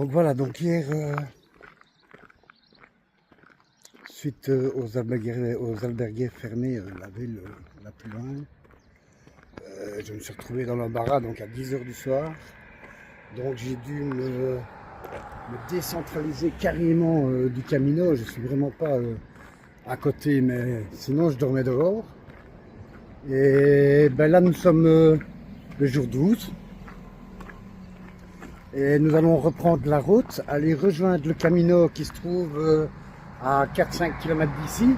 Donc voilà, donc hier, suite aux albergues fermés, la ville la plus loin, je me suis retrouvé dans l'embarras donc à 10 h du soir. Donc j'ai dû me décentraliser carrément du Camino. Je suis vraiment pas à côté, mais sinon je dormais dehors. Et ben là nous sommes le jour 12. Et nous allons reprendre la route, aller rejoindre le Camino qui se trouve à 4-5 km d'ici.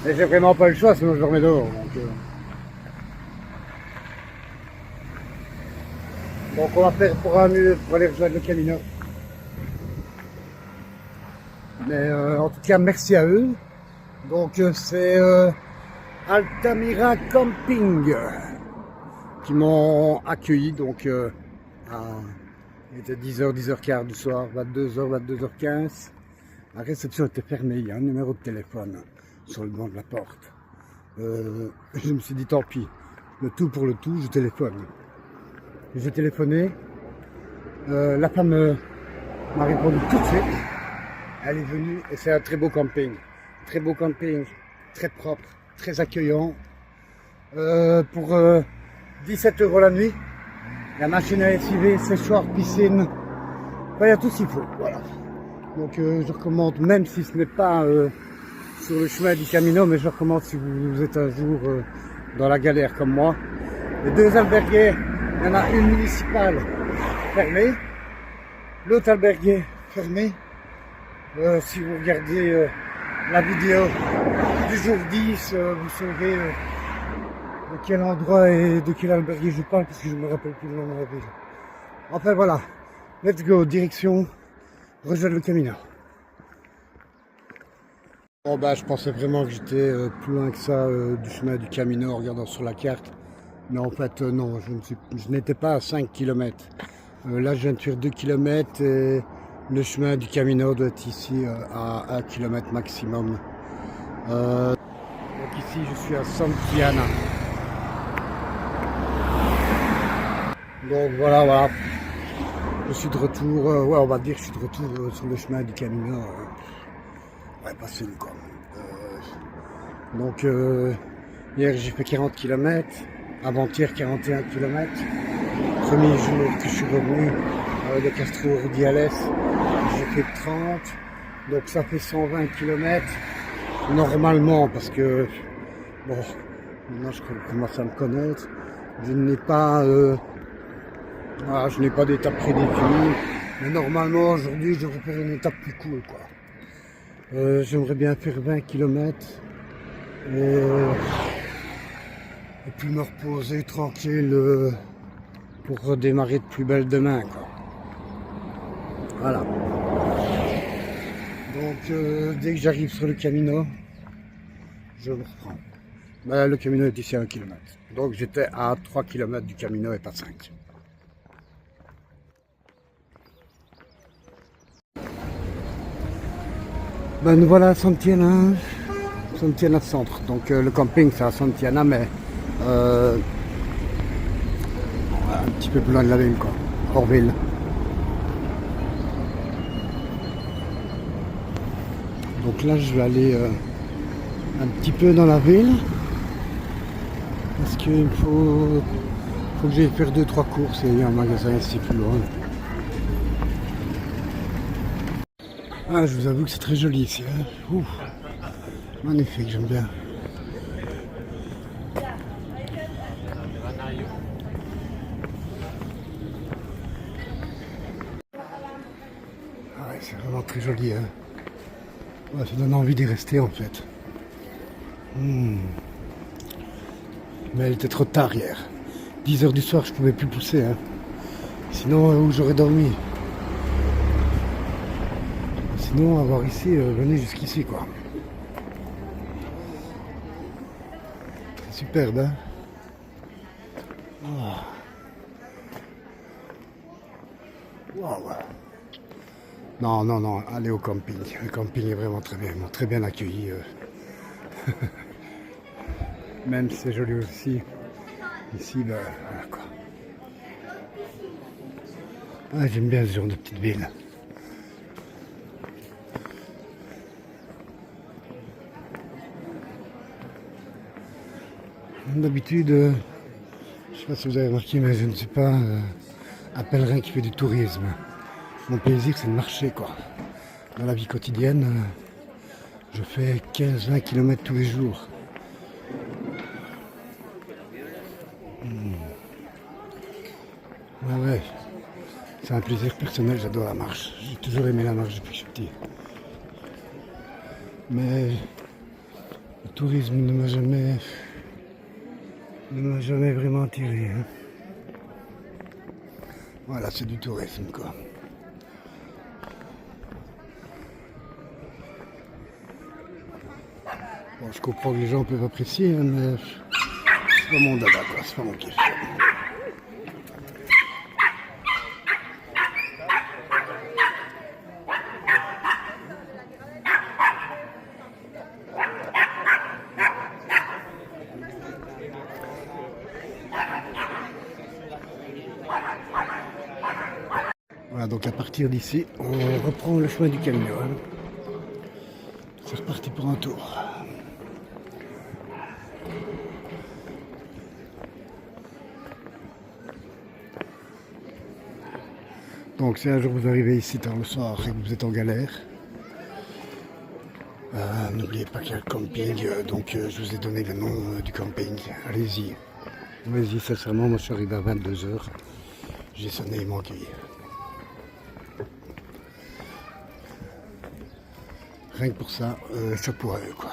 Et j'ai vraiment pas le choix, sinon je dormais dehors. Donc on va faire pour un mieux pour aller rejoindre le Camino. Mais en tout cas, merci à eux. Donc c'est Altamira Camping qui m'ont accueilli. Donc il était 10h, 10h15 du soir, 22h, 22h15. La réception était fermée, il y a un numéro de téléphone sur le banc de la porte. Je me suis dit tant pis, le tout pour le tout, je téléphone. J'ai téléphoné, la femme m'a répondu tout de suite. Elle est venue et c'est un très beau camping. Très beau camping, très propre, très accueillant. Pour 17 € la nuit, la machine à lessiver, séchoir, piscine, enfin, il y a tout ce qu'il faut. Voilà. Donc je recommande, même si ce n'est pas sur le chemin du Camino, mais je recommande si vous êtes un jour dans la galère comme moi. Les deux albergues, il y en a une municipale fermée, l'autre albergue fermée. Si vous regardez la vidéo du jour 10, vous saurez de quel endroit et de quel albergue je parle, parce que je me rappelle plus le nom de la ville. Enfin voilà, let's go, direction rejoindre le Camino. Bon bah je pensais vraiment que j'étais plus loin que ça du chemin du Camino en regardant sur la carte. Mais en fait non, je n'étais pas à 5 km. Là je viens de faire 2 km et le chemin du Camino doit être ici à 1 km maximum. Donc ici je suis à Santillana. Donc voilà. Je suis de retour, ouais on va dire que je suis de retour sur le chemin du Camino. Ouais, pas une quoi. Donc hier j'ai fait 40 km, avant-hier 41 km. Premier jour que je suis revenu de Castro-Urdiales, j'ai fait 30, donc ça fait 120 km normalement parce que bon, maintenant je commence à me connaître. Je n'ai pas voilà, je n'ai pas d'étape prédéfinie, mais normalement aujourd'hui je vais faire une étape plus cool quoi. J'aimerais bien faire 20 km et puis me reposer tranquille pour redémarrer de plus belle demain quoi. Voilà. Donc dès que j'arrive sur le Camino, je me reprends. Ben, le Camino est ici à 1 km. Donc j'étais à 3 km du Camino et pas 5. Ben nous voilà à Santillana centre. Donc le camping c'est à Santillana mais un petit peu plus loin de la ville quoi, hors ville. Donc là je vais aller un petit peu dans la ville parce qu'il faut que j'aille faire 2-3 courses et il y a un magasin ici plus loin. Ah, je vous avoue que c'est très joli ici. Hein. Ouf. Magnifique, j'aime bien. Ah ouais, c'est vraiment très joli. Hein. Ouais, ça donne envie d'y rester en fait. Mais elle était trop tard hier. 10 h du soir, je pouvais plus pousser. Hein. Sinon, où j'aurais dormi. Sinon, avoir ici, venez jusqu'ici quoi. C'est superbe, hein. Oh. Wow. Non, allez au camping. Le camping est vraiment très bien, ils m'ont très bien accueilli. Même si c'est joli aussi. Ici, ben, voilà quoi. Ah, j'aime bien ce genre de petite ville. D'habitude, je sais pas si vous avez remarqué, mais je ne suis pas un pèlerin qui fait du tourisme. Mon plaisir, c'est de marcher, quoi. Dans la vie quotidienne, je fais 15-20 km tous les jours. Ah ouais, c'est un plaisir personnel, j'adore la marche. J'ai toujours aimé la marche depuis que je suis petit. Mais le tourisme ne m'a jamais vraiment attiré. Hein. Voilà, c'est du tourisme, quoi. Bon, je comprends que les gens peuvent apprécier, hein, mais c'est pas mon dada, quoi, c'est pas mon kiff. Voilà, donc à partir d'ici, on reprend le chemin du Camino. Hein. C'est reparti pour un tour. Donc si un jour vous arrivez ici tard le soir et que vous êtes en galère, n'oubliez pas qu'il y a le camping, je vous ai donné le nom du camping. Allez-y. Allez-y, sincèrement, moi je suis arrivé à 22h. J'ai sonné, ils m'ont accueilli. Rien que pour ça, chapeau à eux, quoi.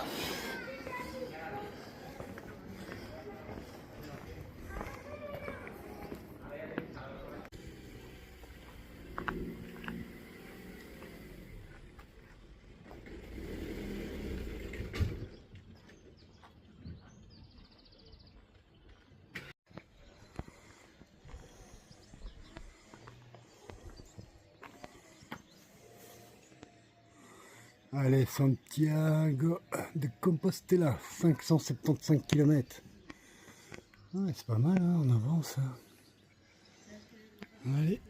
Allez, Santiago de Compostela, 575 km. Ouais, c'est pas mal, hein, on avance. Hein. Allez.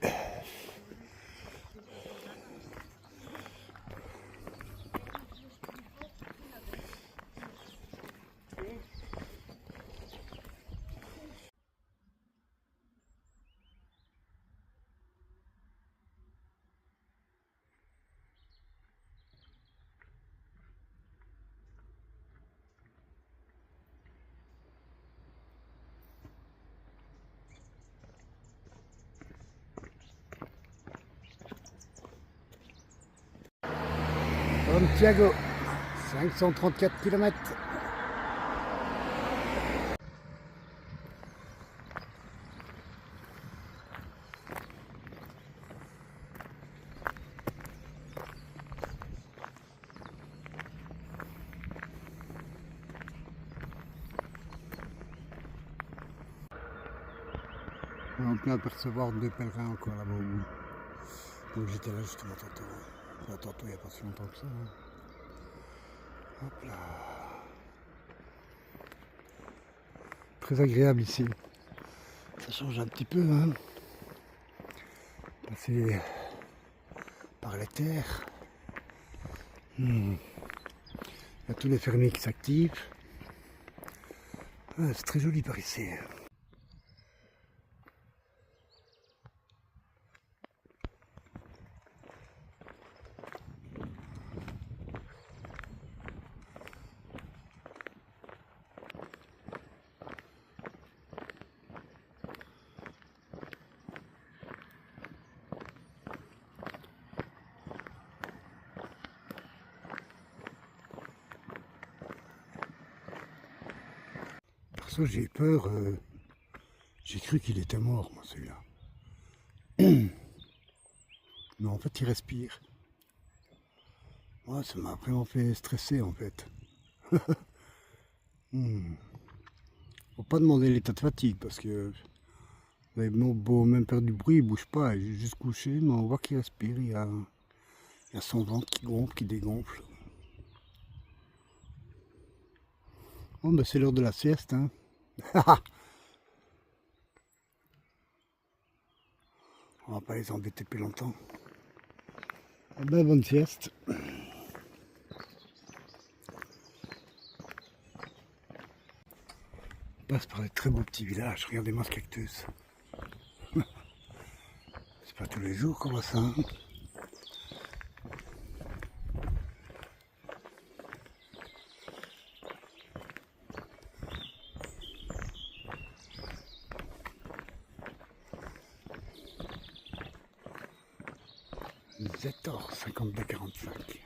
Santiago, 534 km. On peut apercevoir deux pèlerins encore là-bas au bout. Donc j'étais là justement tantôt. Enfin, tantôt, il n'y a pas si longtemps que ça. Hein. Hop là. Très agréable ici. Ça change un petit peu. Hein. Passer par les terres. Il y a tous les fermiers qui s'activent. Ah, c'est très joli par ici. Perso, j'ai eu peur. J'ai cru qu'il était mort, moi, celui-là. Mais en fait, il respire. Ouais, ça m'a vraiment fait stresser, en fait. Faut pas demander l'état de fatigue, parce que vous avez beau même faire du bruit, il bouge pas, il est juste couché, mais on voit qu'il respire, il y a son ventre qui gonfle, qui dégonfle. Bon, ben c'est l'heure de la sieste, hein. On va pas les embêter plus longtemps. Ben, bonne sieste. On passe par des très beaux petits villages. Regardez-moi ce cactus. C'est pas tous les jours qu'on voit ça. Hein. Zetor 5245.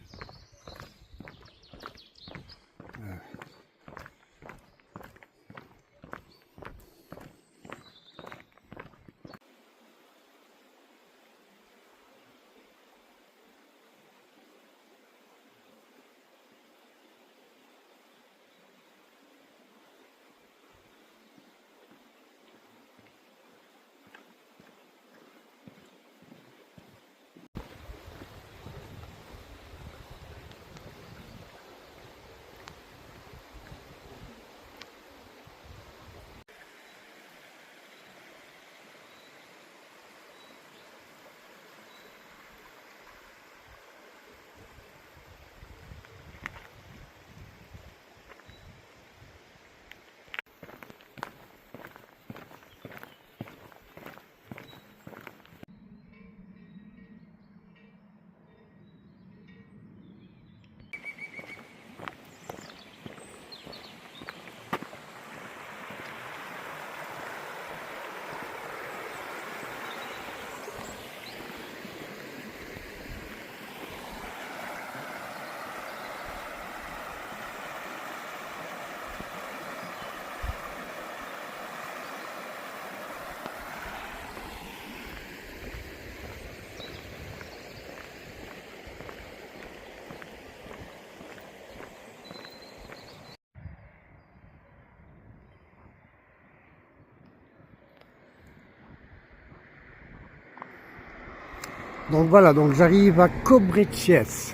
Donc voilà, donc j'arrive à Cobrechies.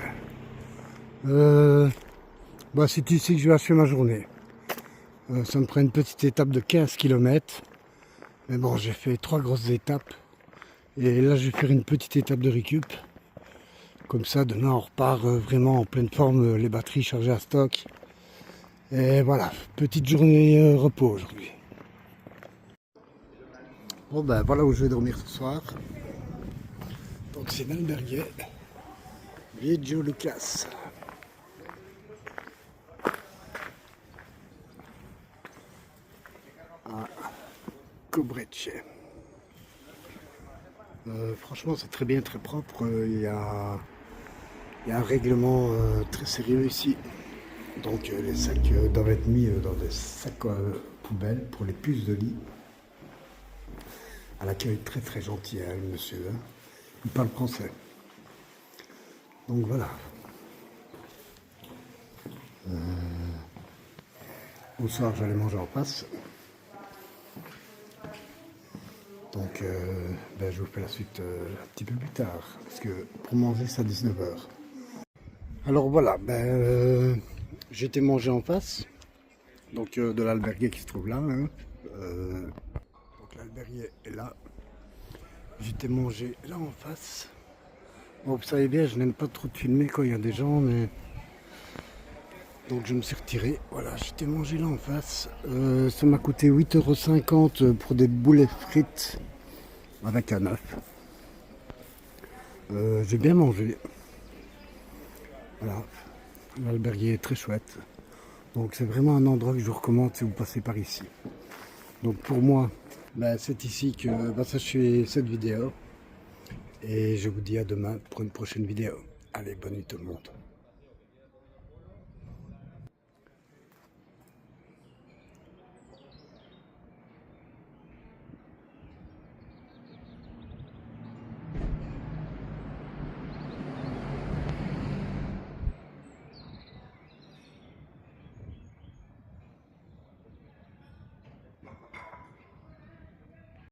C'est ici que je vais achever ma journée. Ça me prend une petite étape de 15 km. Mais bon, j'ai fait 3 grosses étapes. Et là, je vais faire une petite étape de récup. Comme ça, demain, on repart vraiment en pleine forme, les batteries chargées à stock. Et voilà, petite journée repos aujourd'hui. Bon ben, voilà où je vais dormir ce soir. Donc c'est l'albergue Viaggio Lucas. À Cobreche. Franchement c'est très bien, très propre. Il y a un règlement très sérieux ici. Donc les sacs doivent être mis dans des sacs poubelles pour les puces de lit. À l'accueil très très gentil, hein, le monsieur. Hein. Il parle français. Donc voilà. Au soir, j'allais manger en face. Donc, je vous fais la suite un petit peu plus tard. Parce que pour manger, c'est à 19h. Alors voilà, j'ai été manger en face. Donc, de l'albergue qui se trouve là. Hein. Donc, l'albergue est là. J'ai été manger là en face. Bon, vous savez bien, je n'aime pas trop de filmer quand il y a des gens, mais... Donc je me suis retiré, voilà, j'étais mangé là en face. Ça m'a coûté 8,50 € pour des boulets frites avec un œuf. J'ai bien mangé. Voilà, l'albergue est très chouette. Donc c'est vraiment un endroit que je vous recommande si vous passez par ici. Donc pour moi, c'est ici que va s'achever cette vidéo. Et je vous dis à demain pour une prochaine vidéo. Allez, bonne nuit tout le monde.